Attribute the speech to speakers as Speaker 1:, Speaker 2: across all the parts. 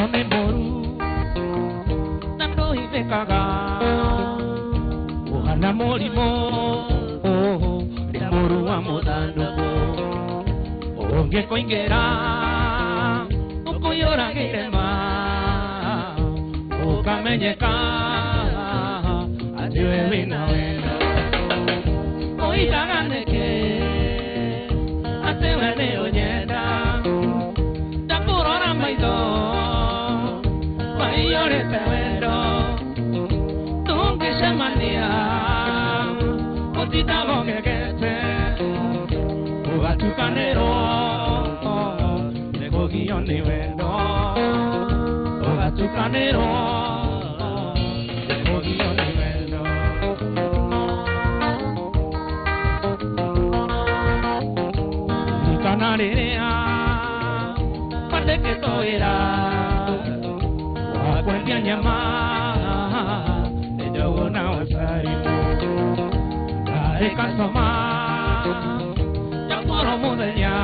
Speaker 1: Done moru Nando ivekaga Ohana morimo De moru wa mudanduko Onge koingera Okuyora girema Okamenyeka Adiwe wina wendo Oigaganeke Atewe ne onyenda Takurora maido Mayore te wendo Tungi semania Otita gogegete Ugatukanero Nego guioni wendo Ugatukanero Nego guioni wendo Ikanarea Pate que toera Wakwendya nyama Edogo na wasarimu Kare kasoma Yakoro mudenya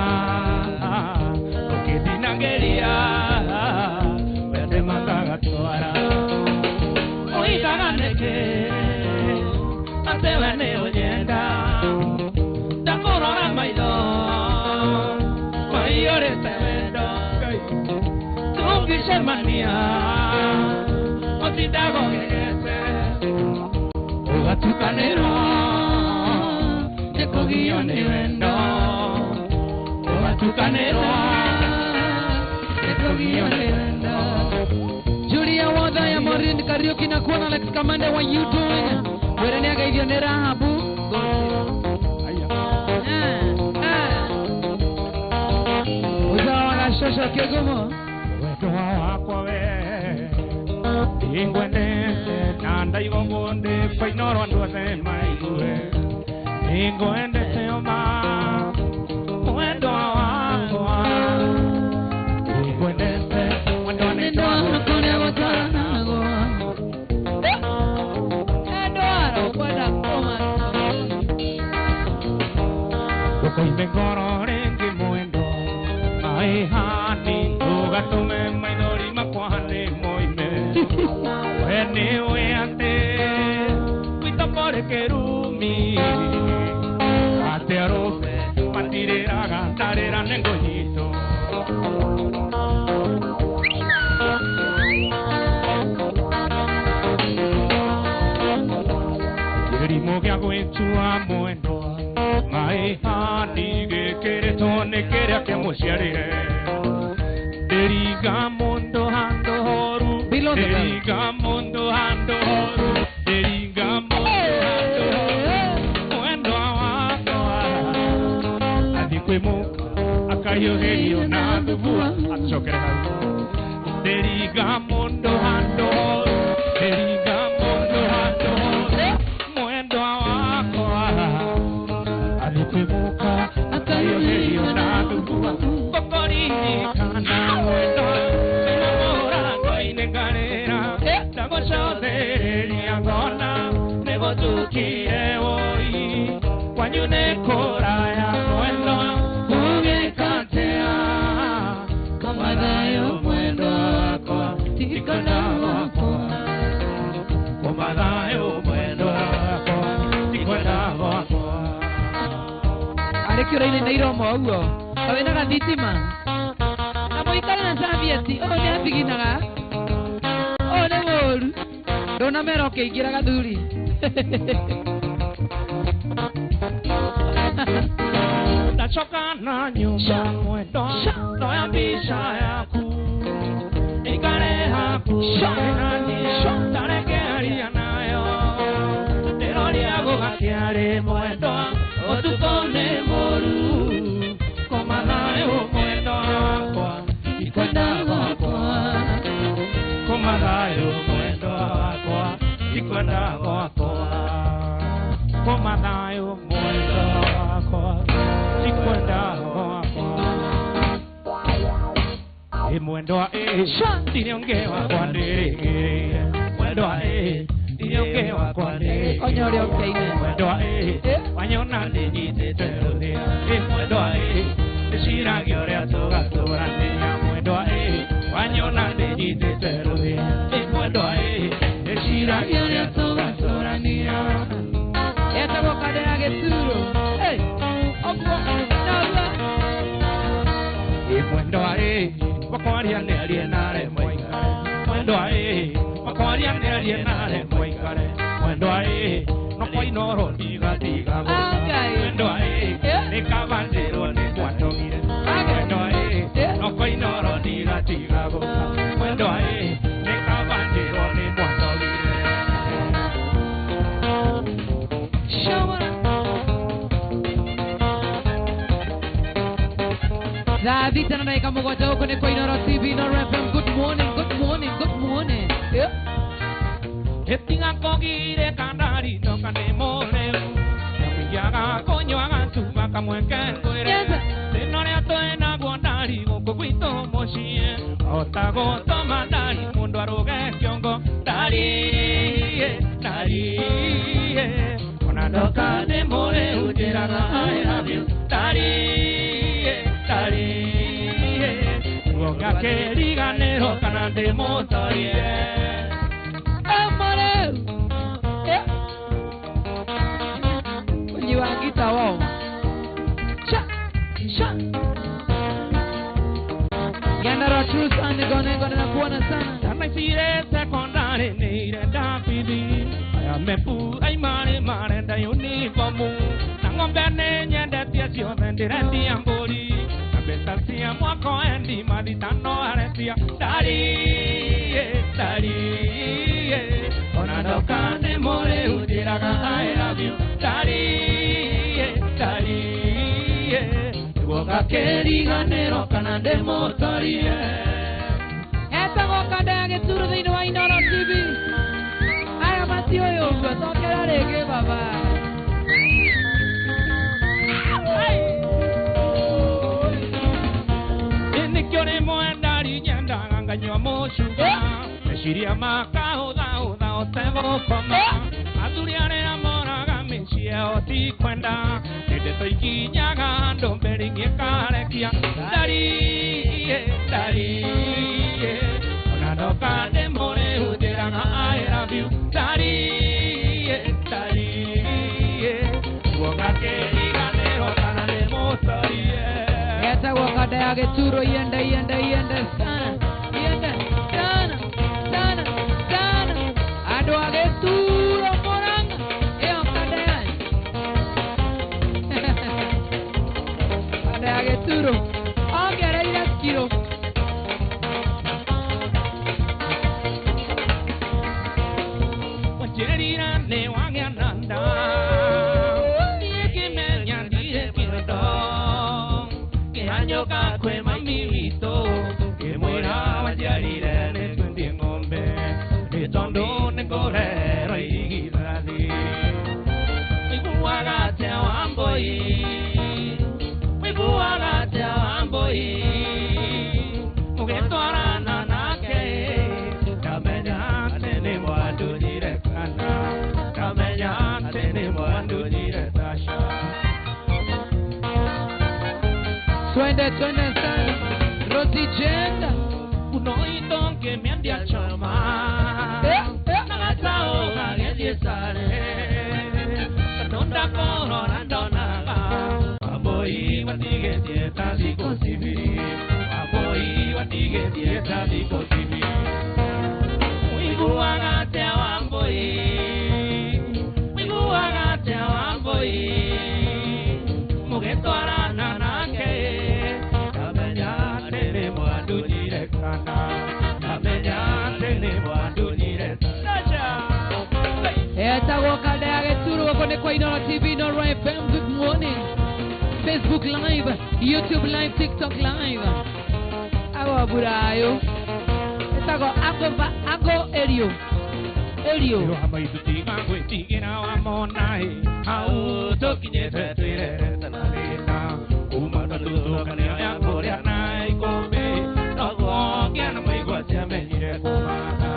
Speaker 1: Okidinageria Wede mangaga toara Oigaganeke Atewe ne onyenda Takorora maido Mayore te wendo Tungi semania Otita gogegete Ugatukanero Eko guioni wendo Ugatukanero Eko guioni wendo
Speaker 2: Julia Wada ya Maureen Kariuki na kuona Alex Kamande, what you doing? Where nega hivyo ni Rahabu Uzawa wanashosha kigumo
Speaker 1: Wedoa wakwa we Ingwende Nanda igongonde Painoro anduase maigwe Ingwende teoma Wedoa wakwa Ingwende Wandone
Speaker 2: Nendo kone watana goa Edwaro kwada koma
Speaker 1: Loko imegoro rengi muendo Ai hani Ugatume maidori makwahane moime Wene weante Wita pore kerumi Ate arofe Matirera gantarera nengoñito Yerimo que hago en tu amuendo Mai hani que quiere tone quiere que amusiare Deriga mondo ando horu Deriga mondo ando horu Deriga mondo ando horu Muendo awako Adikwe muka Akayo heyo na dubua Atsokere haru Deriga mondo ando horu Deriga mondo ando horu Muendo awako Adikwe muka Akayo heyo na dubua Kokorini kana muendo Enamora koine galera Dago choderi agona Nego tukire oi Wanyune koraya muendo Uge katea Komadayo muendo wako Tikona wako Komadayo muendo wako Tikona wako
Speaker 2: Arekio reine neiro mouo Awena gathitima Namoikara na Savieti O ne athiginaga O ne moru Ndona mero keingira gathuri
Speaker 1: Nachoka na nyumba mwendo Noya bisha yaku Ikare haku Nani Tareke aria nayo Nerori ago gakiare mwendo Otukone moru Komanayo mwendo wakwa Ikwenda wakwa Komanayo mwendo wakwa Ikwenda wakwa Komanayo mwendo wakwa Ikwenda wakwa Mwendo wa Tiniongewa kwa ndege Mwendo wa Tiniongewa kwa ndege
Speaker 2: Onyo leo keine
Speaker 1: Mwendo wa Wanyona ndijite terudia Mwendo wa Shira gyorea toga tora Mwendo wa Wanyona ndeji teterode Mwendo ae Eshira yore toga sorania
Speaker 2: Eta boca de ageturo. Hey, opo, nada.
Speaker 1: Mwendo ae Wakwaria nere moikare Mwendo ae Wakwaria nere moikare Mwendo ae No koi noro diga diga Mwendo ae Nekabandero ne kwatogire Mwendo ae No koi noro diga diga Mwendo ae Nekabandero ne kwatogire
Speaker 2: David na naika mugota uko ni kwa Inoro TV, Inoro FM. Good morning, good morning, good morning. Yeah.
Speaker 1: Etinga kogire kandari no kane mole. Yaga konyo aga tuba kamweke kwere. Tenore atoena gwandari goko kwito moshie. Otago tomadari mundo aroge kyongo. Dari, dari. Onadoka de mole ujeraga I love you. Dari, dari. Woga ke diganero kana de motorie.
Speaker 2: You are guitar wow. Cha, cha. Yana true son gonna kuona sana.
Speaker 1: Tamasire secondary neire dapidi. Ayamepu ay mare da uniformu. Nangombe ne nyende tiasio vendire diamboli. Abetasia mwako endi maditano aresia. Dari. Onadoka de more ujiraga I love you. Dari. Woga keri ganero kana de motorie.
Speaker 2: Eta boca de ageturo de Inoro TV. Aya matio yo, no quiero reggae baba.
Speaker 1: Enikione moendari nyanda nganywa moshuga. Shiria makao da otego koma. Aduriane amora gamenshia oti kwenda. Dede toiki nyaga ndomberi ngekarekia. Dari. Onadoka de more ujeraga I love you. Dari. Woga keri ganero kana de motorie.
Speaker 2: Eta boca de ageturo yende sana. Ado ageturo moranga. Ada ageturo. Agera irakiro.
Speaker 1: Wajerira ne wangananda. Yekime nyandire kirdo. Que año ka kwe mami vito. Que muera wajerira ne tundi ngombe. De tondo ne correro y giradi. Wikuwaga te wamboi. Wikuwaga te wamboi. Mugetora nanake. Kamenya tene mwandu direkana. Kamenya tene mwandu direkasha.
Speaker 2: Twende sana. Roti Jenda.
Speaker 1: Unoito que me andi a chamar. Nagatao gagedi sare. Donda corona donaga. Aboi watige dieta di cosibi. Aboi watige dieta di cosibi. Wiguaga te wamboi. Wiguaga te wamboi. Mugeto arana nake. Kamenya tene mwandu direkana. Kamenya tene mwandu direkana.
Speaker 2: Eta boca de ageturo uko ni kwa Inoro TV, Inoro FM. Good morning. Facebook Live, YouTube Live, TikTok Live. Ago burayo. Eta ago erio.
Speaker 1: Yo amai tuti ngwe tigina wa monai. Au tokinye tetire tanalina. Uma tuto kanya ya korea nai kobe. Ogo kiana mai kwa chame nyire kumana.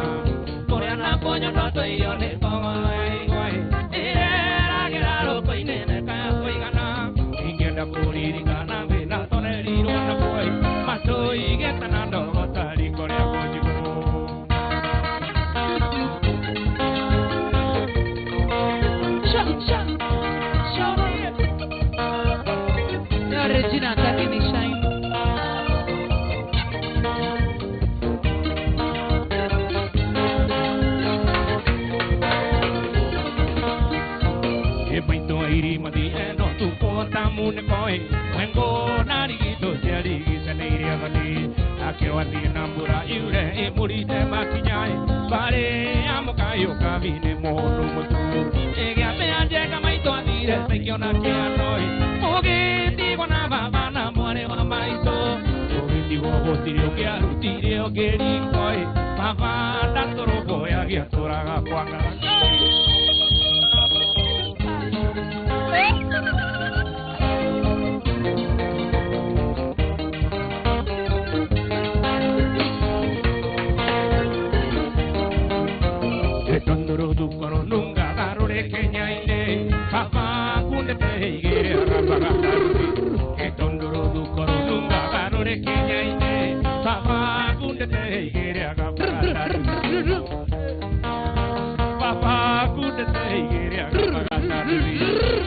Speaker 1: Korea na konyo noto ione kongoi goi. Ira geraro koine ne kaya koigana. Ingenda kuriri kana vena toneri rona koi. Mato igeta nando otari korea. e morite macchiai pare amo caio cabine mono mutu e che appena llega mai to a dire se che una che a noi o che ti buona bana muore mai to o che ti vuoi dire che a rutire o che ricoi papà tanto robo e a che tora qua Tondoro tu coro nunca darore kenya ine papa kunde te igere rapaga e tondoro tu coro nunca darore kenya ine papa kunde te igere rapaga papa kunde te igere rapaga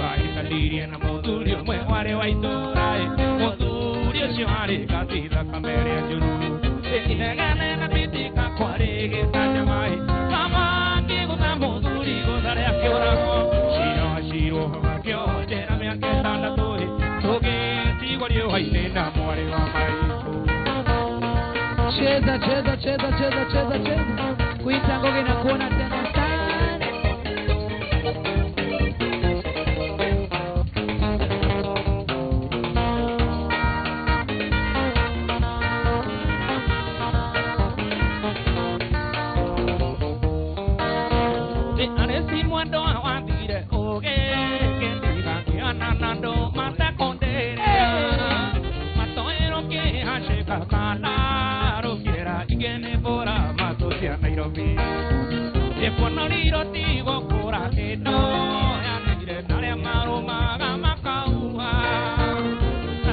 Speaker 1: vai salire na modurio mue ware vai torai modurio share kasi da kamere juru e inagane na pitika kware ge sajamai
Speaker 2: cheza kuita ngoge na kuona tena sana
Speaker 1: de anesi mundo awandire oge que diga que ananando mata condere matoero que hache kakana ro quiera igene bora mato sia Nairobi e cuando liro digo cora que no anire nare maro maga makaua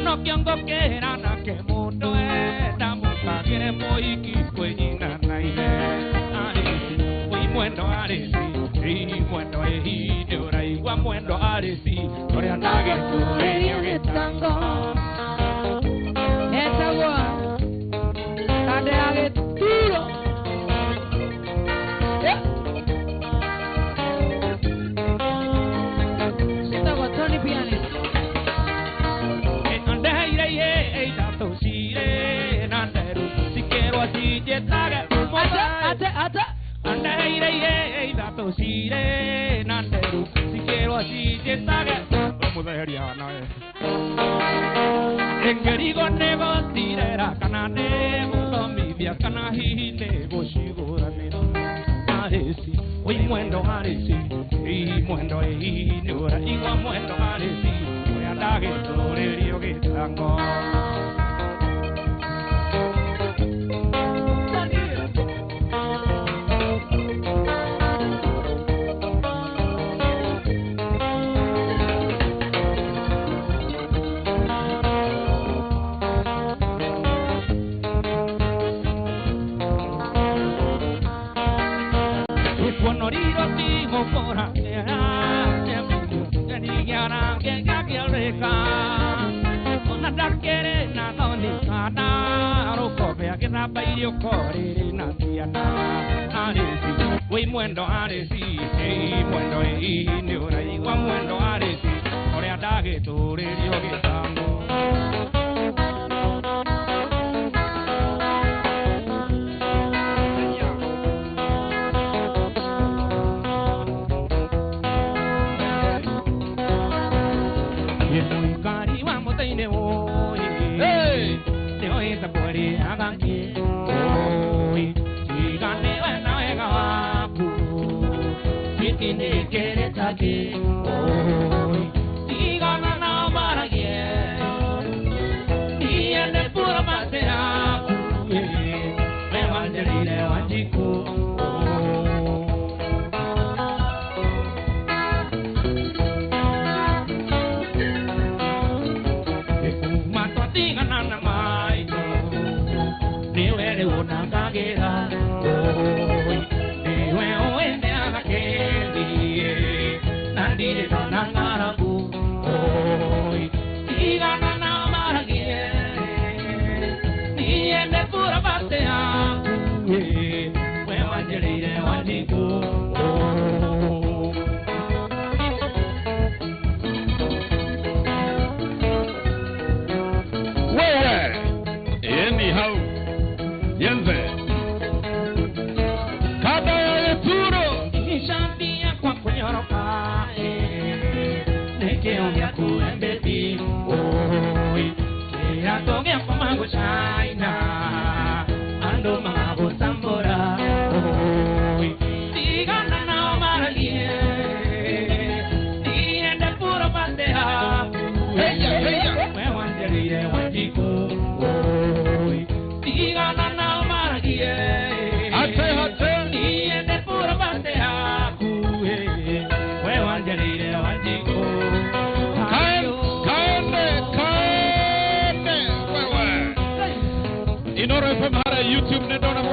Speaker 1: no kiongo que na que mundo e da muka quiere moi ki kuina naile ari muendo aresi y muendo e ora igual muendo aresi ora nage tu e tango
Speaker 2: esa gua ade age tiro sita gua Tony Pianis
Speaker 1: e ande ire e da to sire nanderu si quiero así llegar
Speaker 2: ata
Speaker 1: ande ire da to sire nanderu si quiero así llegar como deriana engerigo nego tirera kanane musomi via kanahi nego shigura nero aresi oi muendo aresi y muendo e nora igual muendo aresi voy a dar que todo el río que tango Voy muendo aresi, muendo e nora igual muendo aresi, ora da que todo el río que tango.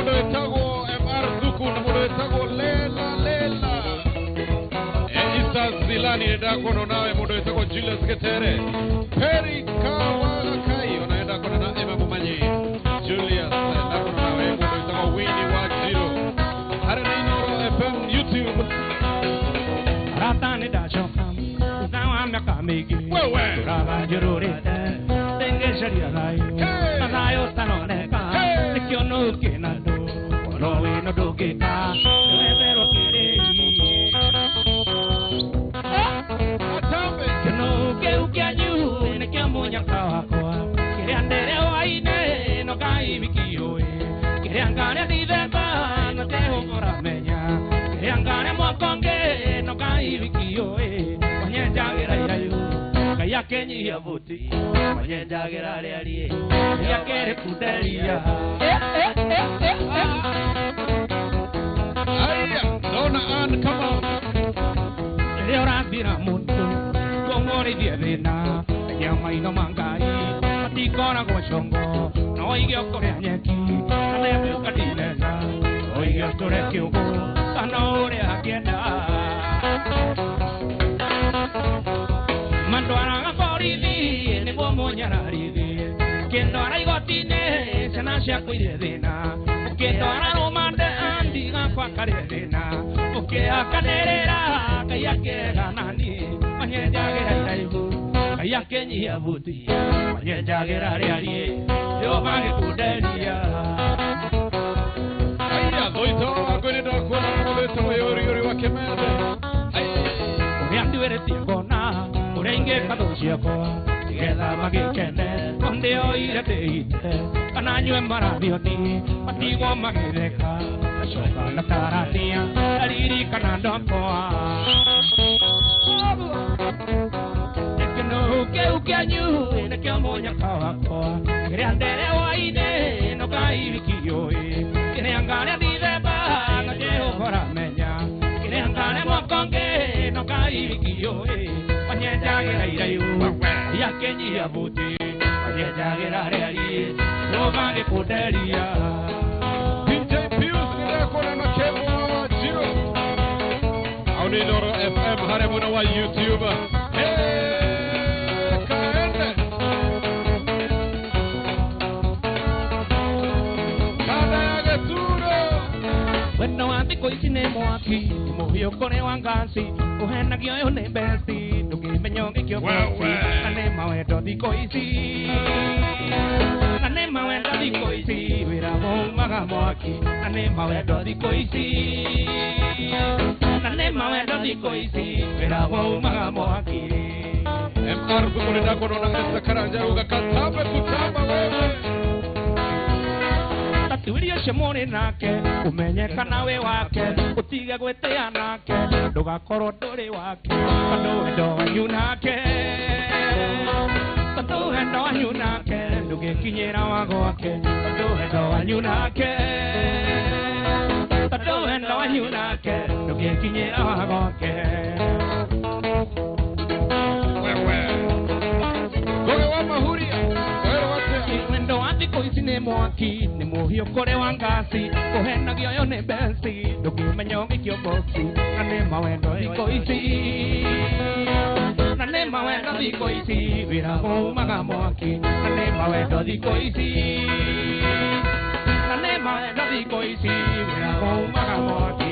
Speaker 1: mundo etago MR Zuku na mundo etago lela Isa Zilani ndako nawe mundo etago Julius Getere Peri Kawaga Kai unaenda kona na Emma Mumanyi Julius ndako nawe mundo etago Winnie Wajiro Haranino FM YouTube Ratane da Shokam Unawa Mekamigi Turaba Jururita Tenge Sharia Layo Nayo Tanoneka Tikyono Kinado Orowe no Dogeka Nevero Kiri Kino Keukianyu Nekiamu Nyakawakoa Kiriandere Waine No Kai Mikiyoe Kiriangane Diveba No Teho Moramenya Kiriangane Mwakonge No Kai Mikiyoe Wanyejagira Yayo Kaya Kenyi Yavuti Wanyejagira Learie Yakere Kudelia Dona Ann, come on. Leora Bira Mundo, Gomori Diana, Yamaino Mangai, Atikona Goshongo, Noigio Koreaneki, Alebu Kadineza, Oigio Torekio, Tanore Akenda. Manduana Gorivi, Negomo Yanarivi, Kendora Gotine, Sanasha Kuidena, Kendora Romande Andiga Quacarena, Okea Canerera, Kayake Nani, Manyajagira Raibu, Kayakeni Abuti, Manyajagira Riari, Yomani Kudelia. Aya, Doito, Agonida Kuana, Yori Wakemede. Tiagona, Urenge Kadosiako, together Magikene, Ondeo Irate, Ananyu and Marabioti, Patigo Magireka, Shoka Natarania, Ariri Kanandopoa. Keukanyu, in a Kamoya Kawako, Grandere Waide, no Kai Vikiyoe, Kinangana Diveba, Nadeo Horamenya, Kinangana Mokonge, no Kai Vikiyoe, Panyajagira Irayu, Yakeni Abuti, Panyajagira Reali, no Mani Puteria. DJ Pius, Nirakona Nakemo, Jiro. Audinoro FM, Haremunawa YouTube. Bueno, antes coisine moaki, mohio kone wangasi, ohena kyo ne besti, duki menyoki kyo kosi, ane mawedo di koisi, ane mawedo di koisi, vira maga moaki, ane mawedo di koisi, ane mawedo di koisi, vira maga moaki. MR kukulida kono nangesa karanja uga kataba kutaba wewe. Tatuiria shemone nake, umenyeka nawe wake, utige gwetea nake, ndugakorwo nduri wake, tondu wendo wanyu nake, tondu wendo wanyu nake, ndugikinyira wago wake, tondu wendo wanyu nake, tondu wendo wanyu nake, ndugikinyira wago wake. Goge wa mahuria, wendo wati koisine moaki, ne mohio kore wangasi, kohena gyo ne bensi, doki menyogi kyo boksi, nane mawendo di koisi, nane mawendo di koisi, vira ho maga moaki, nane mawendo di koisi, nane mawendo di koisi, vira ho maga moaki.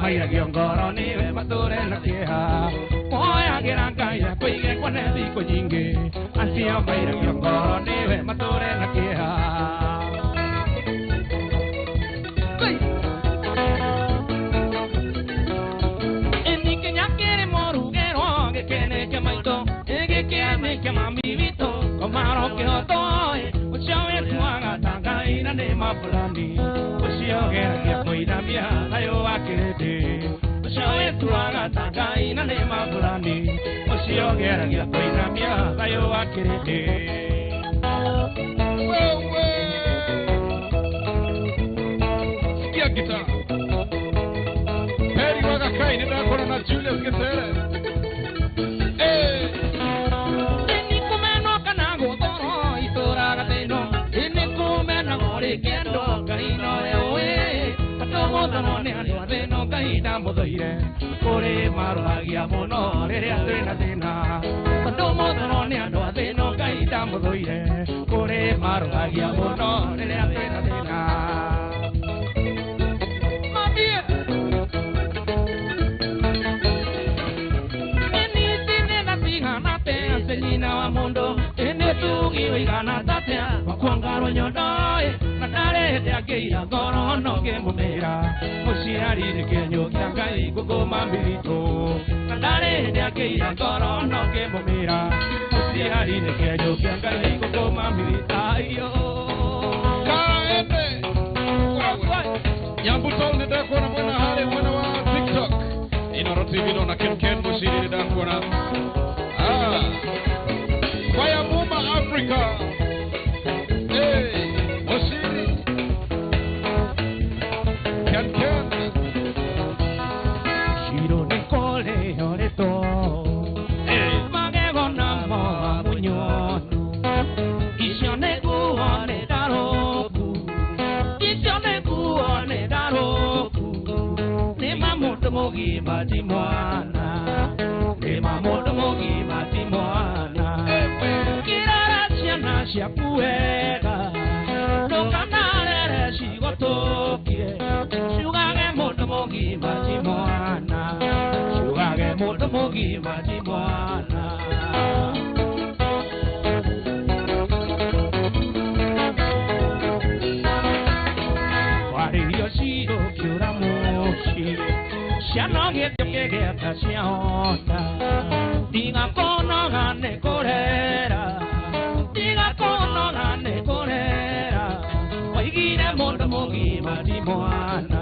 Speaker 1: Maya Gyongoro ni we mature na keha Moya Gerangaya Kwige Kwanedi Konyinge Asia Maya Gyongoro ni we mature na keha Eni Kenya kere moru gero Gekene kemaito Ege keme kemami vito Komaro ke otoe Uchawe tuanga Tangai na ne mapulani Ushio gera kia koidamia Ayo wake wakirete Shawe tuaga takai na ne mabulani Osio gera gya koina mia kayo wakirete Sikia guitar Peri waga kai nenda kona na Julius Getere Ni kumeno kanago toro itora gateno Ni kumeno gore kendo kaino ewe Atomo tanone anu adeno kaita modoire Kore maru agia mono rere adena dena Atomo tanone anu adeno kaita modoire Kore maru agia mono rere adena dena Selina wa mundo ene tugi wigana tatea wakwangaro nyodoe natare te akeira goro no ke mumera musiari de kenyo kyangai gogo mambito natare te akeira goro no ke mumera musiari de kenyo kyangai gogo mambita yo kaende yambuto ne da kona mwana hale mwana wa TikTok inoro TV no na ken musiri da kona Fire Muma Africa. Hey, Osiri. Ken. Shiro Nicole Oreto. Hey, Magego Namo Munyon. Ishone Guane Daroku. Ishone Guane Daroku. Nema Motomogi Batimwana. Nema Motomogi Batimwana. Shapuega, no canare, she got to Sugar Motomogi Matimoana, Sugar Motomogi Matimoana. What do you see? Kuramoshi, Shana get the Gata, Dinga Kona and Corera. Motomogi Matimoana,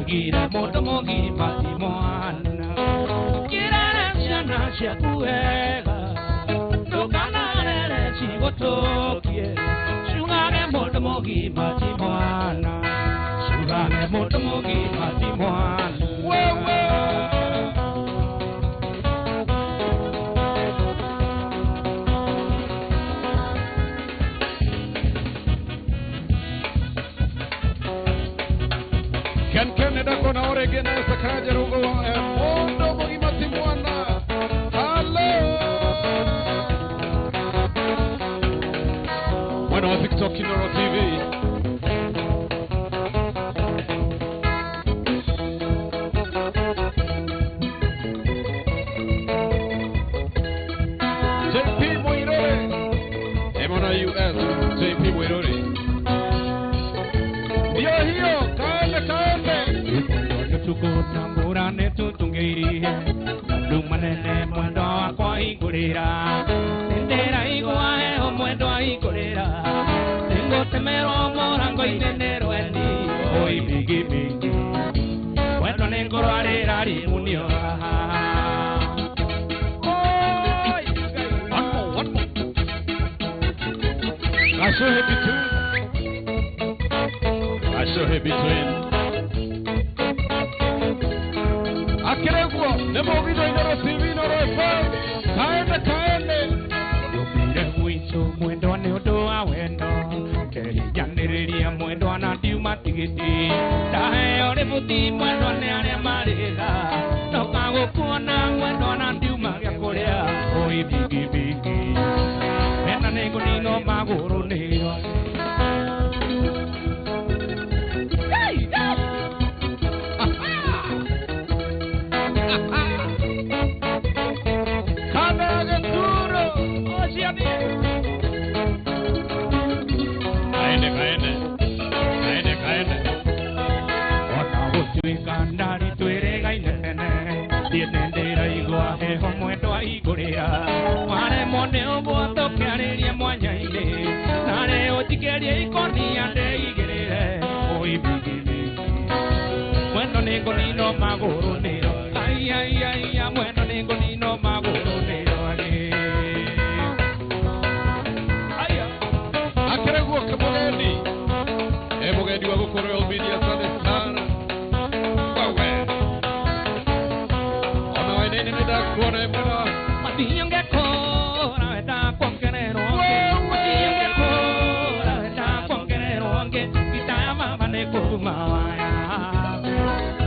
Speaker 1: Gira Motomogi Matimoana, Gira Shana Shapuega, no canare, she got to Sugar Motomogi Matimoana, Sugar Motomogi Matimoana. Canada con Oregon esta calle Rugo Mondo Mogi Matimoana. Hello. Bueno, a TikTok Inoro TV. JP Moirore. Emona US. JP Moirore. Yo, Tuko tambura ne tutungiri Lumanene mwendo kwa ikurira Tendera igua o mwendo ikurira Tengo temero morango inenero eni Oi bigi bigi Mwendo nengoro arerari munio Oi One more I saw happy too I saw happy twin Akeregwa, nemo video inoro TV inoro FM. Kaende. Yopire wicho mwendo ne odo awendo. Ke yaniriria mwendo anati umatigiti. Tahe ore buti mwendo ne are marega. Tokago kuona mwendo anati umagia korea. Oi bigi bigi. Nena nego nino magoro nero. Kaende. Ota hotu ikandari nino magoronero. Ay, ay, ay, bueno, ningo nino magoronero. Ay,
Speaker 3: Akereguo Kabogeni. Ebogeni wa Gukoro Media Sunday Star. Wawe. Ona wainene nida kuona mwana.
Speaker 1: Matiyange kora eta konkenero. Matiyange kora eta konkenero. Kita mama ne kumawaya.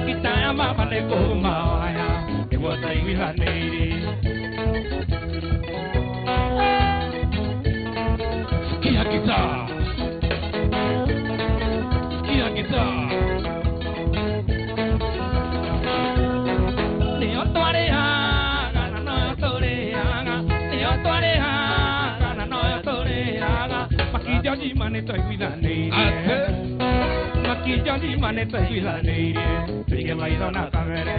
Speaker 1: Kita mama ne kumawaya. Ewo tai wihaneri. Kia guitar. Kia guitar. Neo toreaga, no toreaga. Neo toreaga, no toreaga. Makija di mane toi wihaneri. Makija di mane toi wihaneri. Sige mai dona kamere.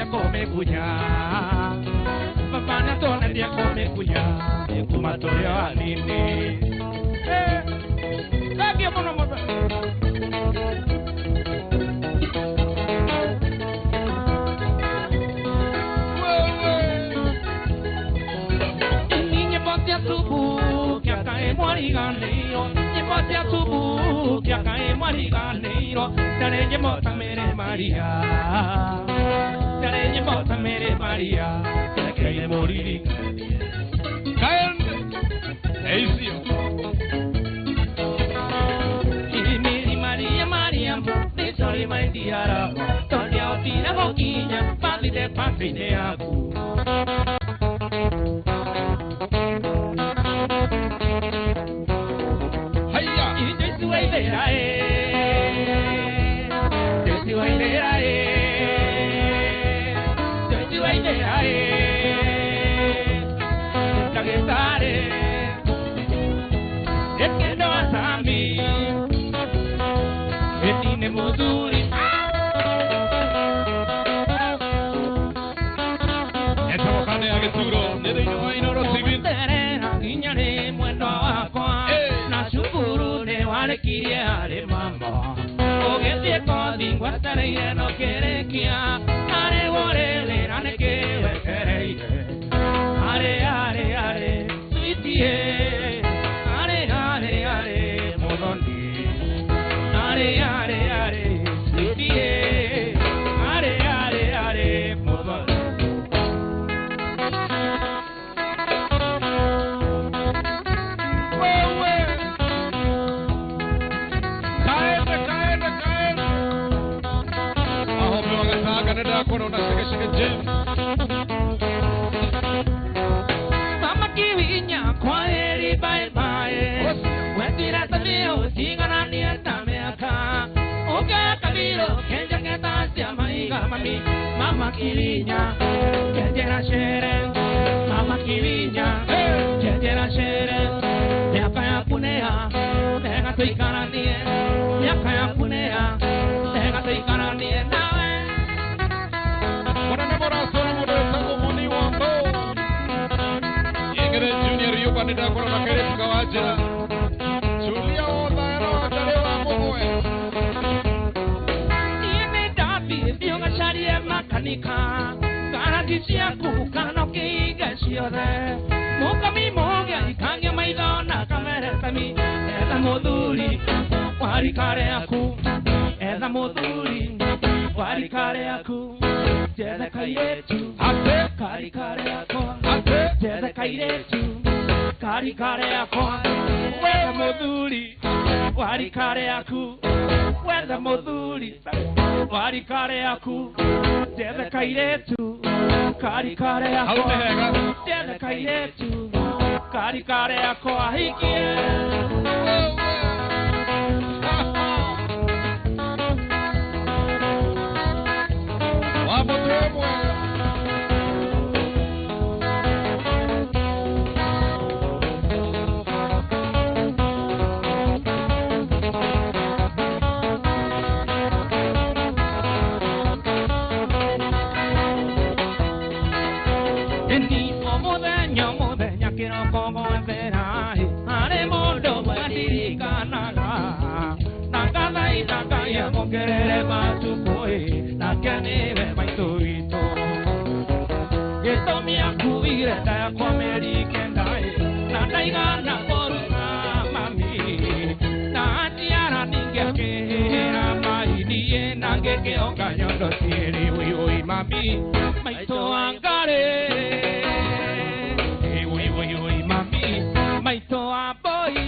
Speaker 1: Come cuya, papá na tona dia come cuya, e kuma torio anini. Lagi apa nama? Ini pasti tubuh, kya kae mari ganero. Ini pasti tubuh, kya kae mari ganero. Dare jemo tamere Maria. Dare bota mere Maria, che le morire.
Speaker 3: Kaende. Eisio.
Speaker 1: Miri Maria, Maria, te soli mai diara. Tonia otina boquinha, pali de pasine abu.
Speaker 3: Hayya.
Speaker 1: Y te suai verae. Te suai verae. Es que no vas a mí, que tiene moduli.
Speaker 3: Esa bocane a que sogro, de no hay no recibir.
Speaker 1: Terena, niña de muerto abajo, na shukuru de vale quiere mamá. O que te codin guatare y no quiere que are borele, ane que veré. Are, are, are, sweetie. Are, are, are, modoni. Are, are, are, sweetie. Are, are, are, modoni.
Speaker 3: Kaende, kaende, kaende. Aho me wangataka nenda kwa una shike jam.
Speaker 1: Quiet, bye bye. When did I tell you, sing on the America? Okay, Camilo, can't you get us? Mama Kirinya, can't you share? Mama Kirinya, can't you share? Yakaya Punea, Nega to Ikarania, Yakaya Punea, Nega to Ikarania.
Speaker 3: What an amorazo, Moni Wambo. Junior yuko nenda kwa makere tukawaja. Julia ona era tarewa momoe.
Speaker 1: Tiene David, Dios sharia makanika. Kana kisia kukana kiga shiore. Moka mi moga ikanya maidona kamera kami. Eza moduli, wari kare aku. Eza moduli, wari kare aku. Jeza kayetu,
Speaker 3: Ate,
Speaker 1: kari kare aku.
Speaker 3: ate,
Speaker 1: Jeza kayetu. Kari kare aku, weza moduli, wari kare aku, weza moduli, wari kare aku, jeza kairetu, kari kare aku, jeza kairetu, kari kare aku ahikie.
Speaker 3: Vamos tuemo.
Speaker 1: onga nyondo tieri oi oi mami maito angare oi oi oi mami maito aboi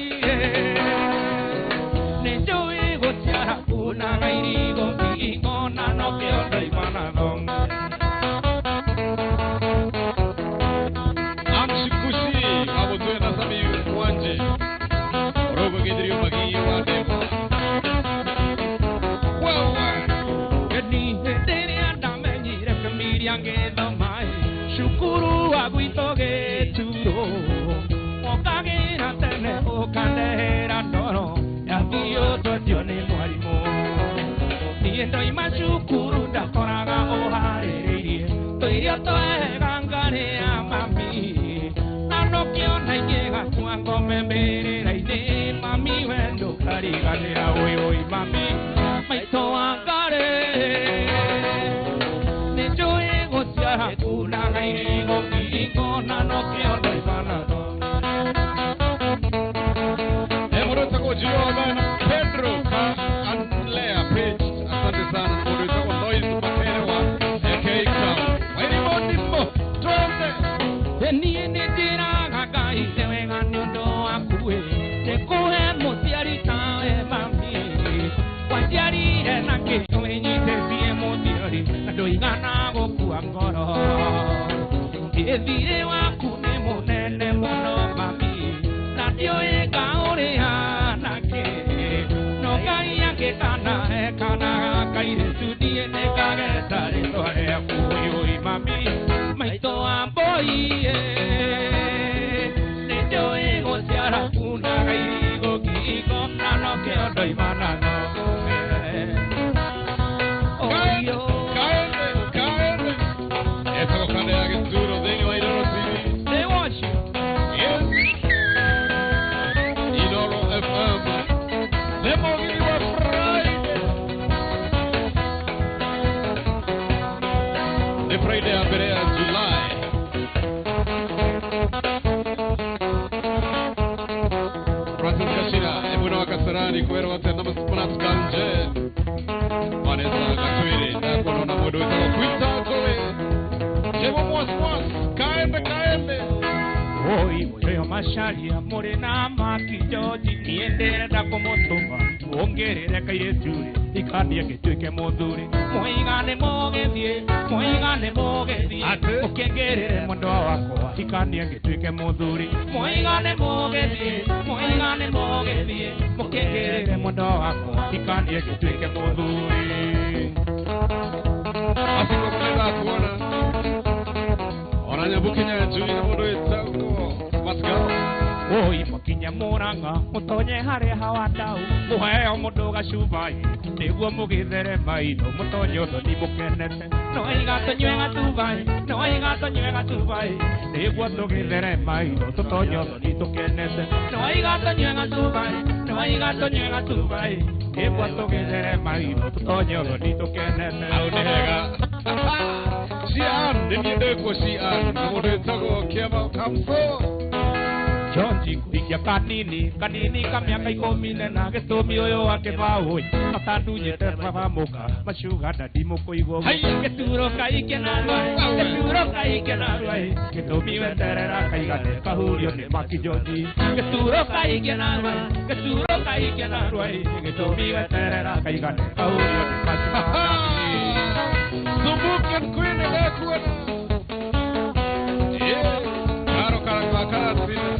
Speaker 1: ne joe go tiara una gairi go ki ona no ke ondo imana dong
Speaker 3: amshikushi abudwe na sami wanje rogo gidri magi wande
Speaker 1: Shukuru aguitoge turo okage na tene okandera ndoro yagio totione mwarimo niendo imashukuru ndakoraga ohariririe toirio toegangane amami anokiona igega twangome mbere-ine mami wendo kariganira oi oi mami maito angare Hakuna gairigo kiko nano ke ondo ibanado
Speaker 3: Emorota ko jiwa bana Pedro ka Andrea Page asante sana Emorota ko noise makerewa AK Crown Wairi mondimo Tuende
Speaker 1: Eniene tira gagai tewe ganyondo akue Te kohe motiari tae mami Wantiari ena ke toenyi te pie motiari Nado igana goku angoro Evire wakune monene mono mami Nadio ega orea nake No gai anke kana e kana Kaire tudie ne kage tare toare akuyoi mami Maito amboi Nejo ego siara kuna gairigo kiko Nano ke ondo imana no They want you.
Speaker 3: Yes. Idolo FM. Lemo give you a Friday. The Friday of July. Francis Kashira, Ebuno Kasarani, Kuero Tenamos Pras Ganje. Vanessa Gatuiri, Nakono Modo, Quinta Koe. Llevo Mos, Kaende.
Speaker 1: Oi, moyo mashalia morena makijoji niendera da komotoba ongerere kayeturi ikania ketweke moduri moigane mogethie okengerere mondo wako ikania ketweke moduri moigane mogethie okengerere mondo wako ikania ketweke moduri
Speaker 3: Asiko kuna kuona Oranya bukinya juni na modo etako. Let's go.
Speaker 1: Oi makinya moranga mutonye hare hawadau muheo mundu gacubai niguo mugithere maino mutonye uthoni mukenete noiga tonywe gatubai niguo tugithere maino tutonye uthoni tukenete noiga tonywe gatubai niguo tugithere maino tutonye uthoni tukenete
Speaker 3: Aunega. Sian, deniende ko sian. Modo etako kiama kamso.
Speaker 1: Jonji kuikia kanini kamyaka 14 gitumi uyu wake baui atandunye baba muka macuga ndadi mukuigwo gituro kaikena rwai gitumi weterera kaigane kahurio ni maki Jonji gituro kaikena rwai gitumi weterera kaigane kahurio ni maki
Speaker 3: Zumbuken kwene gakuana. Yeah, karo karakara sina.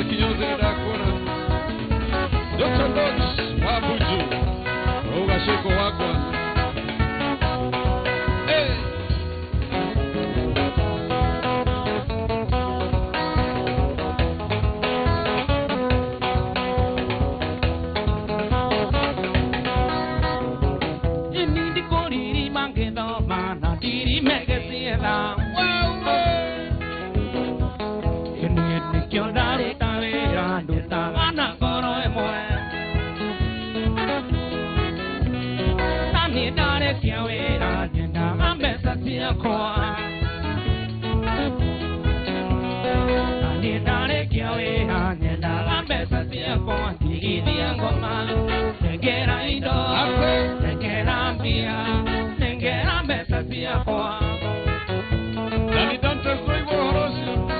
Speaker 3: Kinyoze ndakona Dr. Dots Wabuju Oga Sheko Wagwa Hey
Speaker 1: kiawera nyenda ambesa sia kwa Nindare kiawera nyenda ambesa sia kwa Tigidia ngoma Negera ido Negera mbia Negera ambesa sia kwa Dani Dante Zoigo Horosio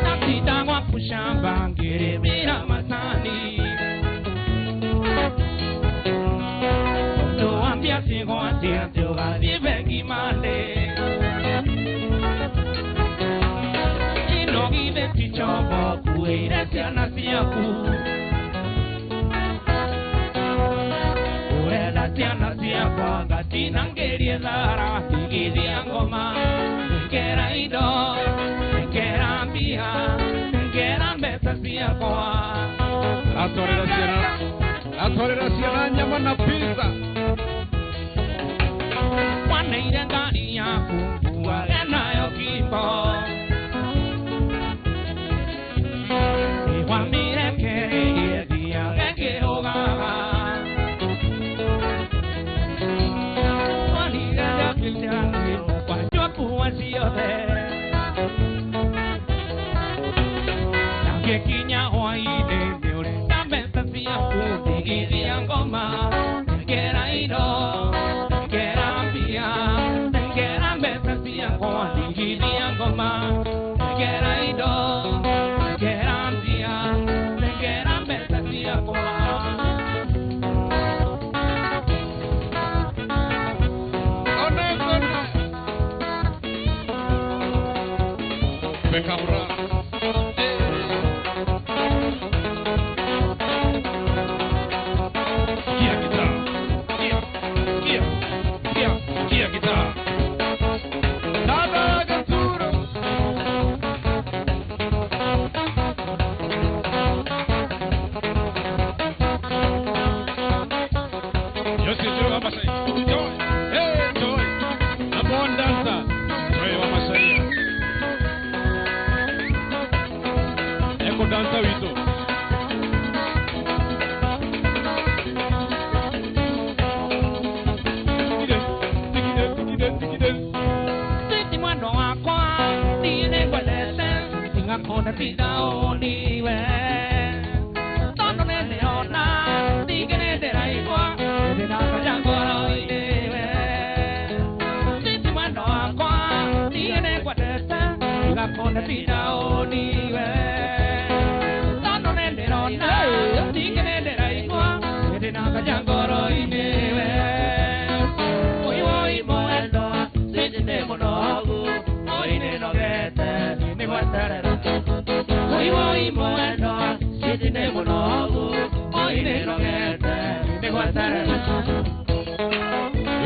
Speaker 1: Napitangwa kushamba Ngirimira masani Tuambia sigo atia Tuga vive kimande Inogi veti chobo Kueire siana siaku Ueda siana siaku Gati nangerie zara Tigidia ngoma Ngera ido Ngera mbia Ngera mbesa siaku Atorera siana nyama na pizza Waneire ngani yaku Uwagenayo kimbo Iwamire kere Dia geke hoga Wanire da piljangi Wajoku wasiyote Nage kinya hoaide Miure Nambesa siyaku Tigidia ngoma Ngera ido Ngera mbia Ngera mbesa siyaku Tigidia ngoma Ngera ido Ngera mbia Ngera mbesa siyaku
Speaker 3: Becabra danza wito Siti mwando wakwa Dine kwelete Inga kona tida oniwe Tono nene ona Dige nene raikwa Nene naka jangoro inewe Siti mwando wakwa Dine kwelete Inga kona tida oniwe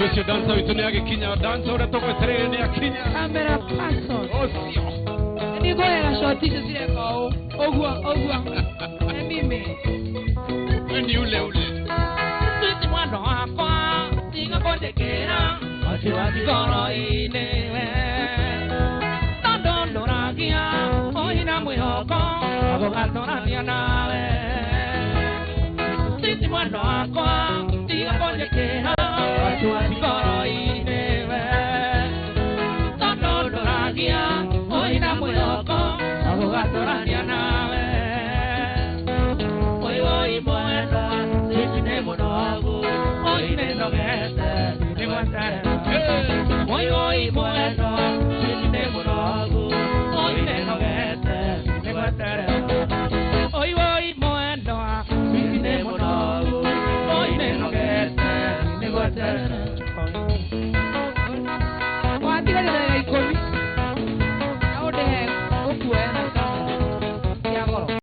Speaker 3: Esse dança o itune ake kinya dança ora toko trene ya kinya
Speaker 2: Amera paso
Speaker 3: Osio
Speaker 2: Ni goya na shotisha zile kwa ogua Mimi
Speaker 3: Weni ule
Speaker 1: Sisi mwando hapa Tinga konde kera Wasiwasi koro inewe Tondo ragia Oina mwihoko Ako kantorania nawe Sisi mwando hapa Tinga konde kera Wasiwasi koro inewe Tondo ragia Oina mwihoko Ako kantorania nawe Oi mwendo Sisi ne monogu Oi ne nogete Ni mwantare Oi